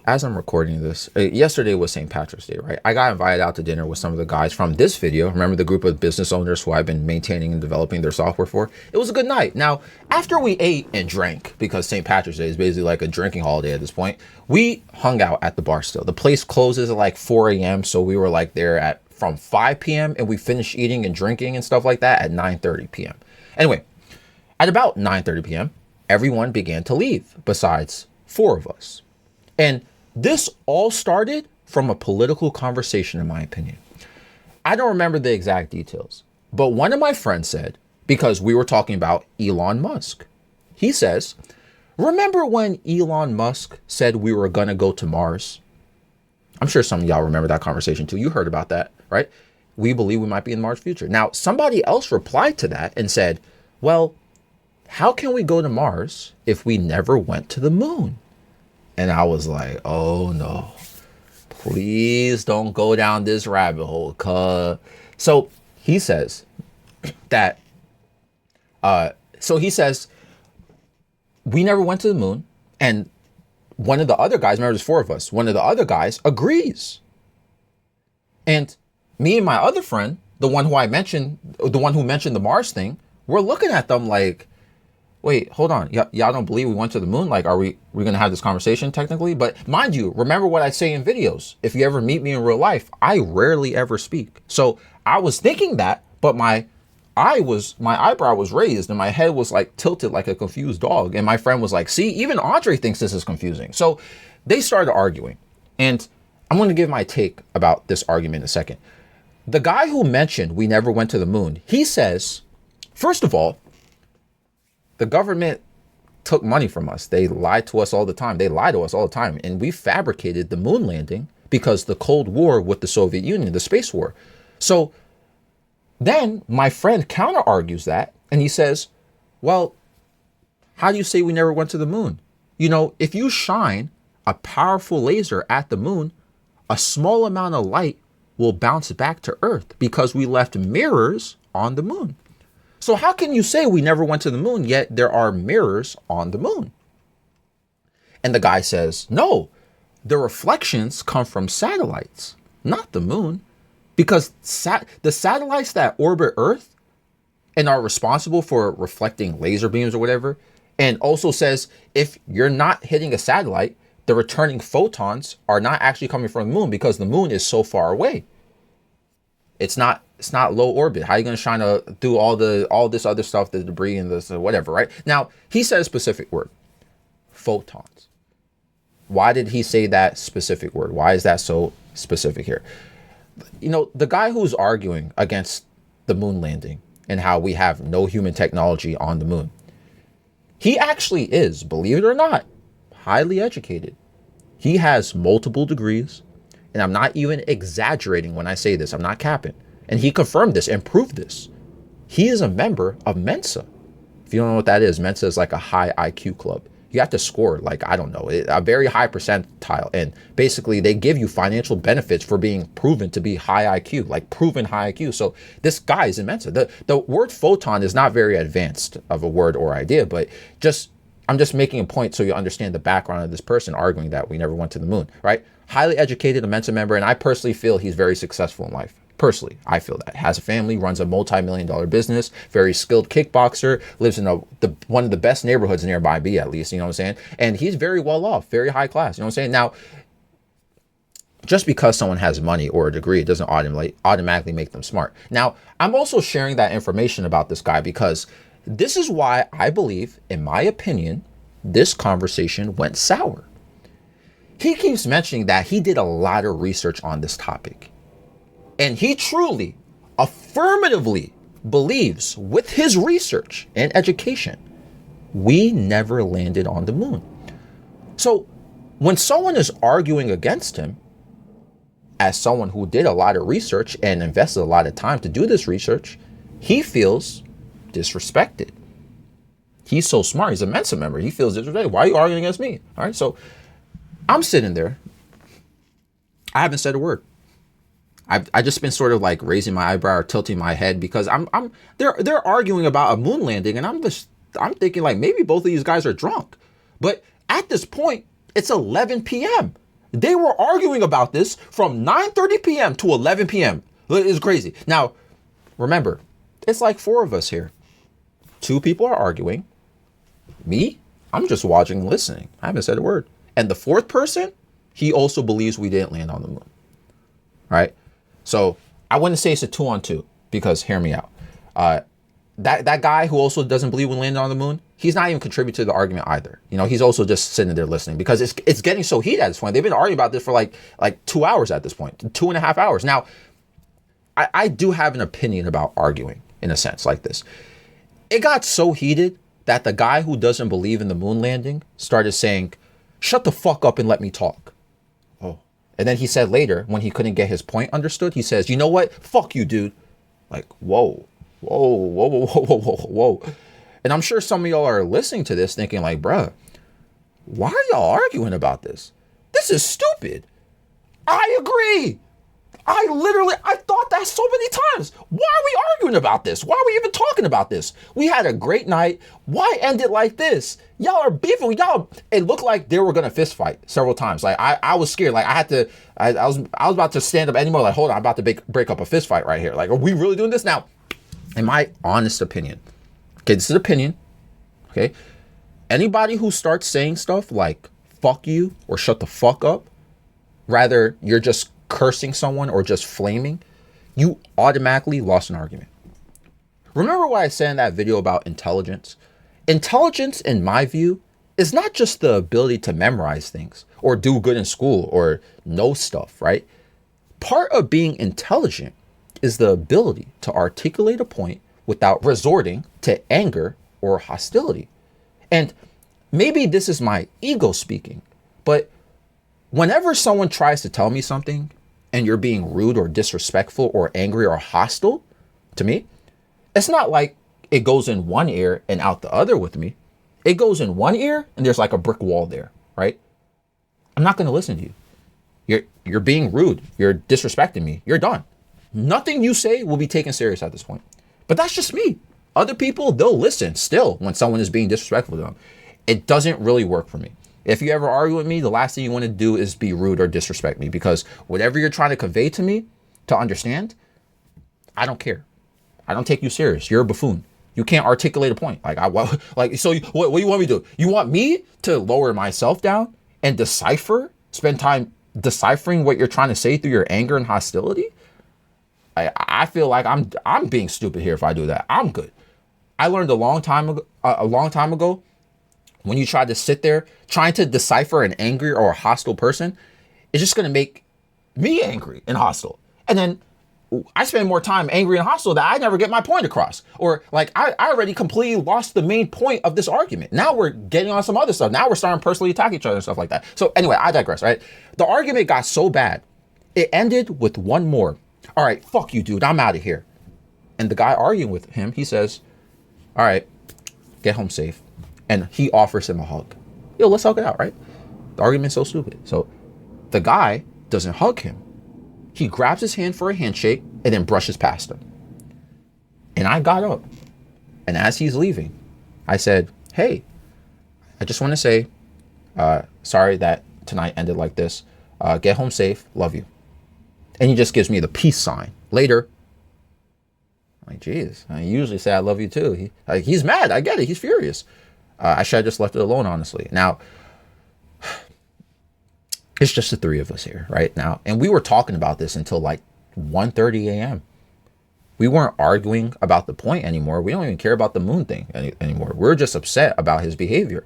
as I'm recording this, yesterday was St. Patrick's Day, right? I got invited out to dinner with some of the guys from this video. Remember the group of business owners who I've been maintaining and developing their software for? It was a good night. Now, after we ate and drank, because St. Patrick's Day is basically like a drinking holiday at this point, we hung out at the bar still. The place closes at like 4 a.m. So we were like there at from 5 p.m. and we finished eating and drinking and stuff like that at 9:30 p.m. Anyway, at about 9:30 p.m., everyone began to leave besides four of us. And this all started from a political conversation, in my opinion. I don't remember the exact details, but one of my friends said, because we were talking about Elon Musk, he says, remember when Elon Musk said we were going to go to Mars? I'm sure some of y'all remember that conversation too. You heard about that, right? We believe we might be in Mars future. Now, somebody else replied to that and said, well, how can we go to Mars if we never went to the moon? And I was like, oh no, please don't go down this rabbit hole. So he says that, we never went to the moon. And one of the other guys, remember there's four of us, one of the other guys agrees. And me and my other friend, the one who mentioned the Mars thing, we're looking at them like, wait, hold on. Y'all don't believe we went to the moon? Like, are we going to have this conversation technically? But mind you, remember what I say in videos. If you ever meet me in real life, I rarely ever speak. So I was thinking that, but my eyebrow was raised and my head was like tilted like a confused dog. And my friend was like, see, even Andre thinks this is confusing. So they started arguing. And I'm going to give my take about this argument in a second. The guy who mentioned we never went to the moon, he says, first of all, the government took money from us. They lied to us all the time. They lie to us all the time. And we fabricated the moon landing because the Cold War with the Soviet Union, the space war. So then my friend counter argues that. And he says, well, how do you say we never went to the moon? You know, if you shine a powerful laser at the moon, a small amount of light will bounce back to Earth because we left mirrors on the moon. So how can you say we never went to the moon, yet there are mirrors on the moon? And the guy says, no, the reflections come from satellites, not the moon, because the satellites that orbit Earth and are responsible for reflecting laser beams or whatever, and also says if you're not hitting a satellite, the returning photons are not actually coming from the moon because the moon is so far away. It's not low orbit. How are you going to shine through all this other stuff, the debris and this whatever, right? Now, he said a specific word, photons. Why did he say that specific word? Why is that so specific here? You know, the guy who's arguing against the moon landing and how we have no human technology on the moon, he actually is, believe it or not, highly educated. He has multiple degrees. And I'm not even exaggerating when I say this. I'm not capping. And he confirmed this and proved this. He is a member of Mensa. If you don't know what that is, Mensa is like a high IQ club. You have to score like, I don't know, a very high percentile. And basically they give you financial benefits for being proven to be high IQ, like proven high IQ. So this guy is in Mensa. The word photon is not very advanced of a word or idea, but I'm just making a point so you understand the background of this person arguing that we never went to the moon, right? Highly educated, a Mensa member, and I personally feel he's very successful in life. Personally, I feel that. Has a family, runs a multi-million-dollar business, very skilled kickboxer, lives in one of the best neighborhoods nearby me, at least, you know what I'm saying? And he's very well off, very high class, you know what I'm saying? Now, just because someone has money or a degree, it doesn't automatically make them smart. Now, I'm also sharing that information about this guy because this is why I believe, in my opinion, this conversation went sour. He keeps mentioning that he did a lot of research on this topic. And he truly, affirmatively believes with his research and education, we never landed on the moon. So when someone is arguing against him, as someone who did a lot of research and invested a lot of time to do this research, he feels disrespected. He's so smart. He's a Mensa member. He feels disrespected. Why are you arguing against me? All right. So I'm sitting there. I haven't said a word. I just been sort of like raising my eyebrow or tilting my head because they're arguing about a moon landing and I'm thinking like maybe both of these guys are drunk. But at this point, it's 11 p.m. They were arguing about this from 9:30 p.m. to 11 p.m. It's crazy. Now, remember, it's like 4 of us here. 2 people are arguing. Me, I'm just watching and listening. I haven't said a word. And the 4th person, he also believes we didn't land on the moon. Right? So I wouldn't say it's a 2-on-2 because hear me out. That guy who also doesn't believe we landed on the moon, he's not even contributing to the argument either. You know, he's also just sitting there listening because it's getting so heated at this point. They've been arguing about this for like 2 hours at this point, 2.5 hours. Now, I do have an opinion about arguing in a sense like this. It got so heated that the guy who doesn't believe in the moon landing started saying, "Shut the fuck up and let me talk." Oh. And then he said later, when he couldn't get his point understood, he says, "You know what? Fuck you, dude." Like, whoa. And I'm sure some of y'all are listening to this thinking like, bruh, why are y'all arguing about this? This is stupid. I agree. I thought that so many times. Why are we arguing about this? Why are we even talking about this? We had a great night. Why end it like this? Y'all are beefing. It looked like they were going to fist fight several times. Like I was scared. Like I was about to stand up anymore. Like, hold on, I'm about to break up a fist fight right here. Like, are we really doing this now? In my honest opinion, okay, this is opinion, okay? Anybody who starts saying stuff like, fuck you, or shut the fuck up, rather you're just cursing someone or just flaming, you automatically lost an argument. Remember what I said in that video about intelligence? Intelligence, in my view, is not just the ability to memorize things or do good in school or know stuff, right? Part of being intelligent is the ability to articulate a point without resorting to anger or hostility. And maybe this is my ego speaking, but whenever someone tries to tell me something and you're being rude or disrespectful or angry or hostile to me, it's not like it goes in one ear and out the other with me. It goes in one ear and there's like a brick wall there, right? I'm not going to listen to you. You're being rude. You're disrespecting me. You're done. Nothing you say will be taken serious at this point. But that's just me. Other people, they'll listen still when someone is being disrespectful to them. It doesn't really work for me. If you ever argue with me, the last thing you want to do is be rude or disrespect me, because whatever you're trying to convey to me to understand, I don't care. I don't take you serious. You're a buffoon. You can't articulate a point. What do you want me to do? You want me to lower myself down and spend time deciphering what you're trying to say through your anger and hostility? I feel like I'm being stupid here if I do that. I'm good. I learned a long time ago, when you try to sit there trying to decipher an angry or a hostile person, it's just going to make me angry and hostile. And then I spend more time angry and hostile that I never get my point across. Or like I already completely lost the main point of this argument. Now we're getting on some other stuff. Now we're starting to personally attack each other and stuff like that. So anyway, I digress, right? The argument got so bad, it ended with one more. All right, fuck you, dude. I'm out of here. And the guy arguing with him, he says, all right, get home safe. And he offers him a hug. Yo, let's hug it out, right? The argument's so stupid. So the guy doesn't hug him. He grabs his hand for a handshake and then brushes past him. And I got up. And as he's leaving, I said, hey, I just want to say, sorry that tonight ended like this. Get home safe. Love you. And he just gives me the peace sign. Later, I'm like, geez, I usually say I love you too. He's mad. I get it. He's furious. I should have just left it alone, honestly. Now, it's just the 3 of us here right now. And we were talking about this until like 1:30 a.m. We weren't arguing about the point anymore. We don't even care about the moon thing anymore. We're just upset about his behavior.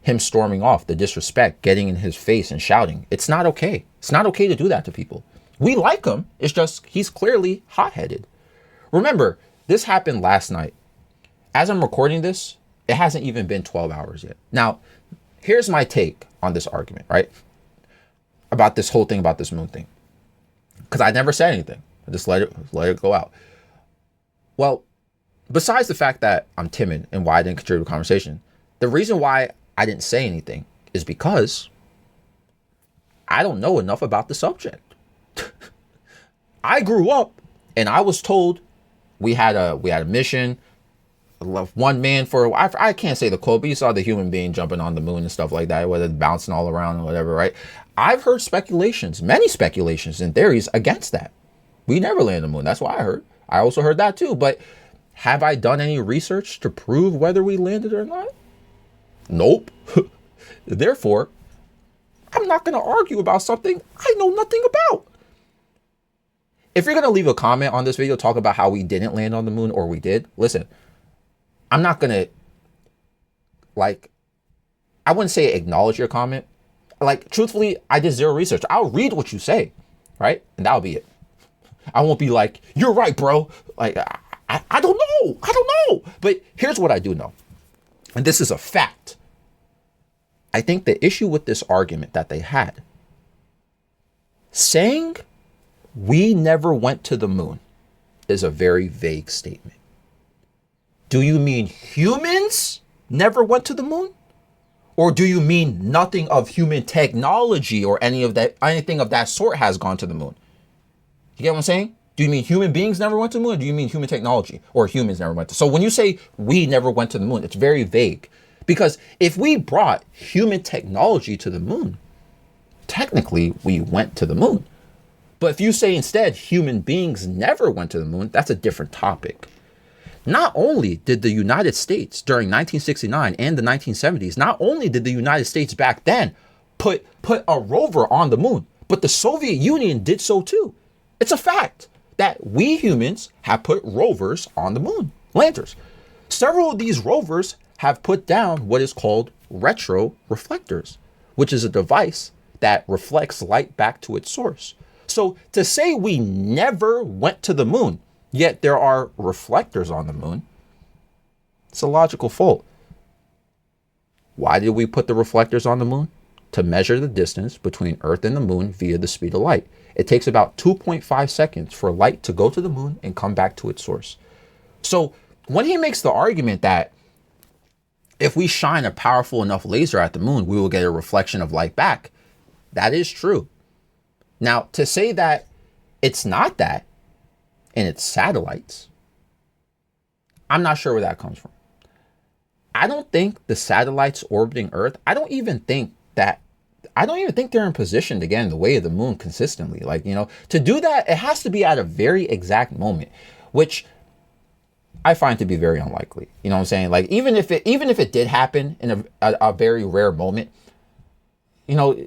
Him storming off, the disrespect, getting in his face and shouting. It's not okay. It's not okay to do that to people. We like him. It's just he's clearly hot-headed. Remember, this happened last night. As I'm recording this, it hasn't even been 12 hours yet. Now, here's my take on this argument, right? About this whole thing, about this moon thing. Because I never said anything. I just let it go out. Well, besides the fact that I'm timid and why I didn't contribute to the conversation, the reason why I didn't say anything is because I don't know enough about the subject. I grew up and I was told we had a mission. one man for, I can't say the quote, but you saw the human being jumping on the moon and stuff like that, whether it's bouncing all around and whatever, right? I've heard speculations, many speculations and theories against that. We never landed on the moon. That's what I heard. I also heard that too. But have I done any research to prove whether we landed or not? Nope. Therefore, I'm not going to argue about something I know nothing about. If you're going to leave a comment on this video, talk about how we didn't land on the moon or we did, listen, I'm not going to, like, I wouldn't say acknowledge your comment. Like, truthfully, I did zero research. I'll read what you say, right? And that'll be it. I won't be like, you're right, bro. Like, I don't know. I don't know. But here's what I do know. And this is a fact. I think the issue with this argument that they had, saying we never went to the moon, is a very vague statement. Do you mean humans never went to the moon? Or do you mean nothing of human technology or anything of that sort has gone to the moon? You get what I'm saying? Do you mean human beings never went to the moon? Or do you mean human technology or humans never went to? So when you say we never went to the moon, it's very vague. Because if we brought human technology to the moon, technically we went to the moon. But if you say instead human beings never went to the moon, that's a different topic. Not only did the United States during 1969 and the 1970s, not only did the United States back then put a rover on the moon, but the Soviet Union did so too. It's a fact that we humans have put rovers on the moon, landers. Several of these rovers have put down what is called retro reflectors, which is a device that reflects light back to its source. So to say we never went to the moon, yet there are reflectors on the moon, it's a logical fault. Why did we put the reflectors on the moon? To measure the distance between Earth and the moon via the speed of light. It takes about 2.5 seconds for light to go to the moon and come back to its source. So when he makes the argument that if we shine a powerful enough laser at the moon, we will get a reflection of light back, that is true. Now, to say that it's not that, and it's satellites, I'm not sure where that comes from. I don't think the satellites orbiting Earth, I don't even think they're in position to get in the way of the moon consistently. Like, you know, to do that, it has to be at a very exact moment, which I find to be very unlikely. You know what I'm saying? Like, even if it did happen in a very rare moment, you know,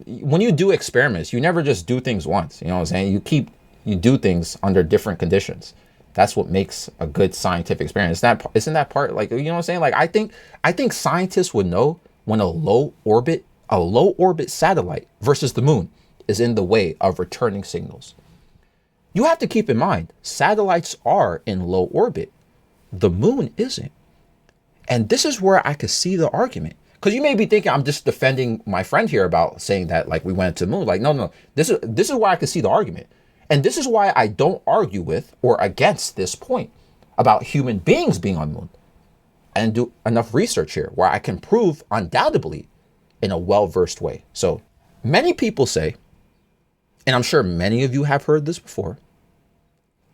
when you do experiments, you never just do things once. You know what I'm saying? You do things under different conditions. That's what makes a good scientific experiment. Isn't that part, like, you know what I'm saying? Like, I think scientists would know when a low orbit satellite versus the moon is in the way of returning signals. You have to keep in mind, satellites are in low orbit. The moon isn't. And this is where I could see the argument. Because you may be thinking I'm just defending my friend here about saying that, like, we went to the moon. Like, no. This is where I could see the argument. And this is why I don't argue with or against this point about human beings being on the moon. And do enough research here where I can prove undoubtedly in a well-versed way. So many people say, and I'm sure many of you have heard this before,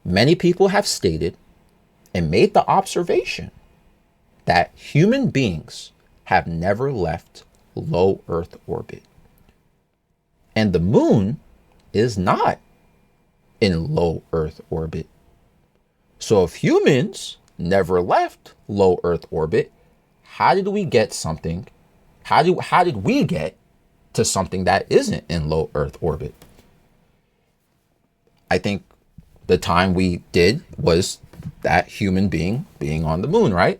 many people have stated and made the observation that human beings have never left low Earth orbit. And the moon is not in low Earth orbit. So if humans never left low Earth orbit, how did we get something? How did we get to something that isn't in low Earth orbit? I think the time we did was that human being on the moon, right?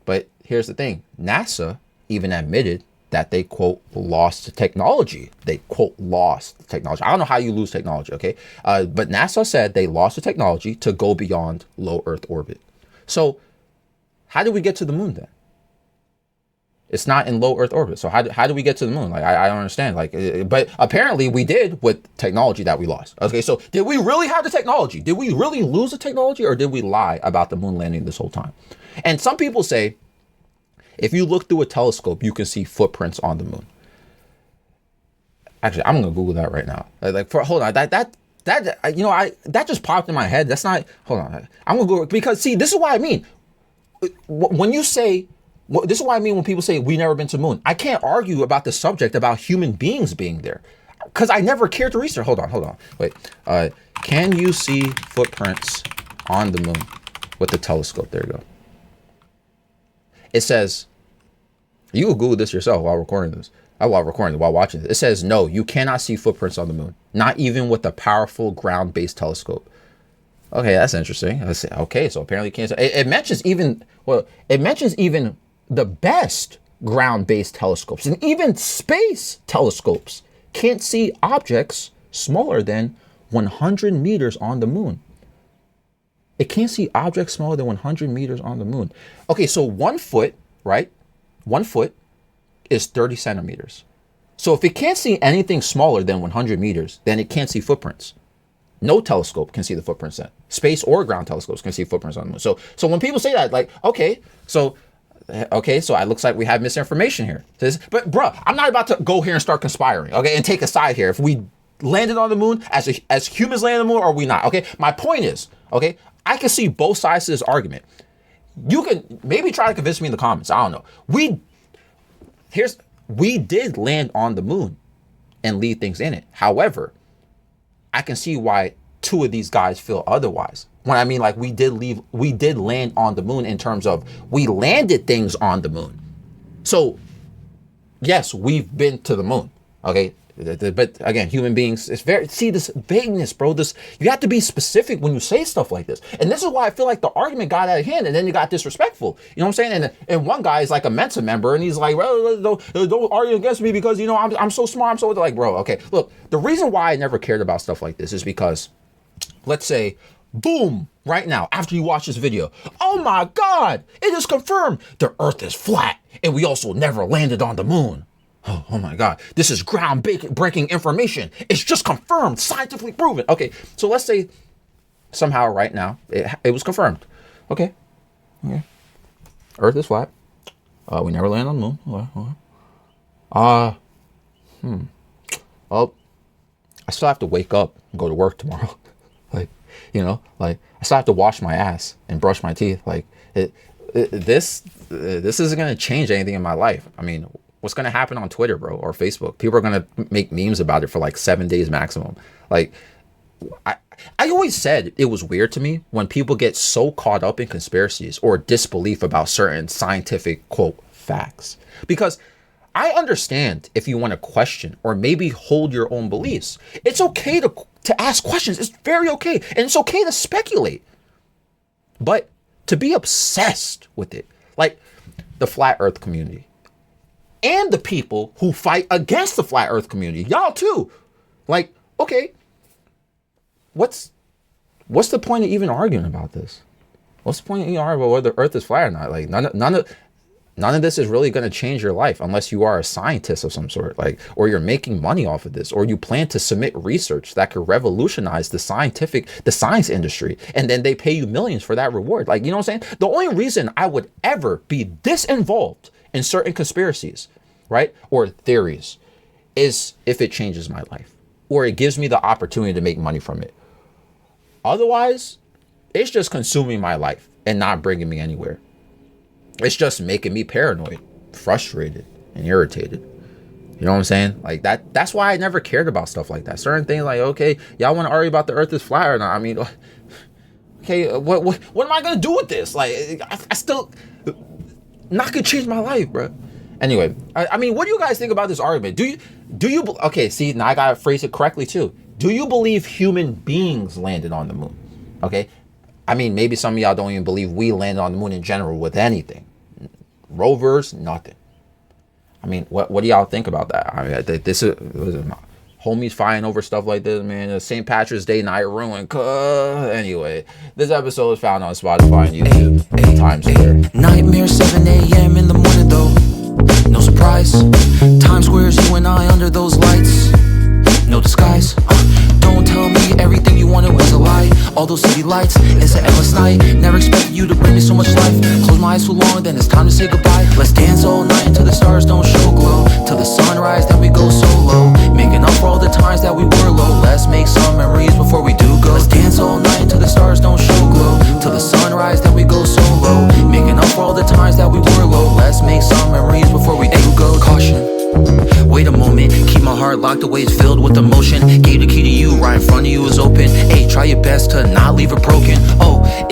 But here's the thing. NASA even admitted that they, quote, lost technology. They, quote, lost technology. I don't know how you lose technology, okay? But NASA said they lost the technology to go beyond low Earth orbit. So how did we get to the moon then? It's not in low Earth orbit. So how do we get to the moon? Like, I don't understand. Like, but apparently we did with technology that we lost. Okay, so did we really have the technology? Did we really lose the technology, or did we lie about the moon landing this whole time? And some people say, if you look through a telescope, you can see footprints on the moon. Actually, I'm gonna Google that right now. Hold on, that just popped in my head. That's not. Hold on, I'm gonna go, because see, this is what I mean. when you say, this is what I mean when people say we never been to the moon. I can't argue about the subject about human beings being there, because I never cared to research. Hold on. Wait. Can you see footprints on the moon with the telescope? There you go. It says, you will Google this yourself while recording this. While watching this. It says, no, you cannot see footprints on the moon, not even with a powerful ground-based telescope. Okay, that's interesting. Let's see. Okay, so apparently you can't. It mentions even the best ground-based telescopes and even space telescopes can't see objects smaller than 100 meters on the moon. It can't see objects smaller than 100 meters on the moon. Okay, so 1 foot, right? 1 foot is 30 centimeters. So if it can't see anything smaller than 100 meters, then it can't see footprints. No telescope can see the footprints then. Space or ground telescopes can see footprints on the moon. So when people say that, like, okay, so it looks like we have misinformation here. But bro, I'm not about to go here and start conspiring, okay, and take a side here. If we landed on the moon as humans landed on the moon, or we not, okay? My point is, okay, I can see both sides to this argument. You can maybe try to convince me in the comments. I don't know. We did land on the moon and leave things in it. However, I can see why two of these guys feel otherwise. When I mean, like, we did land on the moon in terms of we landed things on the moon. So yes, we've been to the moon. Okay. But again, human beings, this vagueness, bro. You have to be specific when you say stuff like this. And this is why I feel like the argument got out of hand and then it got disrespectful. You know what I'm saying? And one guy is like a Mensa member and he's like, well, don't argue against me because, you know, I'm so smart. I'm so like, bro, okay. Look, the reason why I never cared about stuff like this is because, let's say, boom, right now, after you watch this video, oh my God, it is confirmed the earth is flat and we also never landed on the moon. Oh my God, this is ground-breaking information. It's just confirmed, scientifically proven. Okay, so let's say somehow right now it was confirmed. Okay. Earth is flat. We never land on the moon. Well, I still have to wake up and go to work tomorrow. I still have to wash my ass and brush my teeth. This isn't gonna change anything in my life. I mean, what's going to happen on Twitter, bro, or Facebook? People are going to make memes about it for like 7 days maximum. Like, I always said it was weird to me when people get so caught up in conspiracies or disbelief about certain scientific, quote, facts. Because I understand if you want to question or maybe hold your own beliefs. It's okay to ask questions. It's very okay. And it's okay to speculate. But to be obsessed with it, like the flat earth community, and the people who fight against the flat earth community, y'all too. Like, okay, what's the point of even arguing about this? What's the point of even arguing about whether the earth is flat or not? Like, none of this is really going to change your life unless you are a scientist of some sort, like, or you're making money off of this, or you plan to submit research that could revolutionize the science industry, and then they pay you millions for that reward. Like, you know what I'm saying? The only reason I would ever be this involved in certain conspiracies, right, or theories, is if it changes my life or it gives me the opportunity to make money from it. Otherwise, it's just consuming my life and not bringing me anywhere. It's just making me paranoid, frustrated, and irritated. You know what I'm saying? Like that's why I never cared about stuff like that. Certain things like, okay, y'all want to argue about the earth is flat or not? I mean, okay, what am I gonna do with this? Like, I still not gonna change my life, bro. Anyway, I mean, what do you guys think about this argument? Do you okay, see, now I gotta phrase it correctly too. Do you believe human beings landed on the moon? Okay, I mean, maybe some of y'all don't even believe we landed on the moon in general with anything. Rovers, nothing. I mean, what do y'all think about that? I mean, this is homies fighting over stuff like this, man. St. Patrick's Day night ruin. Anyway, this episode is found on Spotify and YouTube. Times Square. Nightmare 7 a.m. in the morning though. No surprise. Times Square's you and I under those lights. No disguise. Don't tell me everything you wanted was a lie. All those city lights, it's an endless night. Never expected you to bring me so much life. Close my eyes too long, then it's time to say goodbye. Let's dance all night until the stars don't show glow. Till the sunrise, then we go solo. Making up for all the times that we were low. Let's make some memories before we do go. Let's dance all night until the stars don't show glow. Till the sunrise, then we go solo. Making up for filled with emotion. Gave the key to you, right in front of you is open. Hey, try your best to not leave it broken. Oh,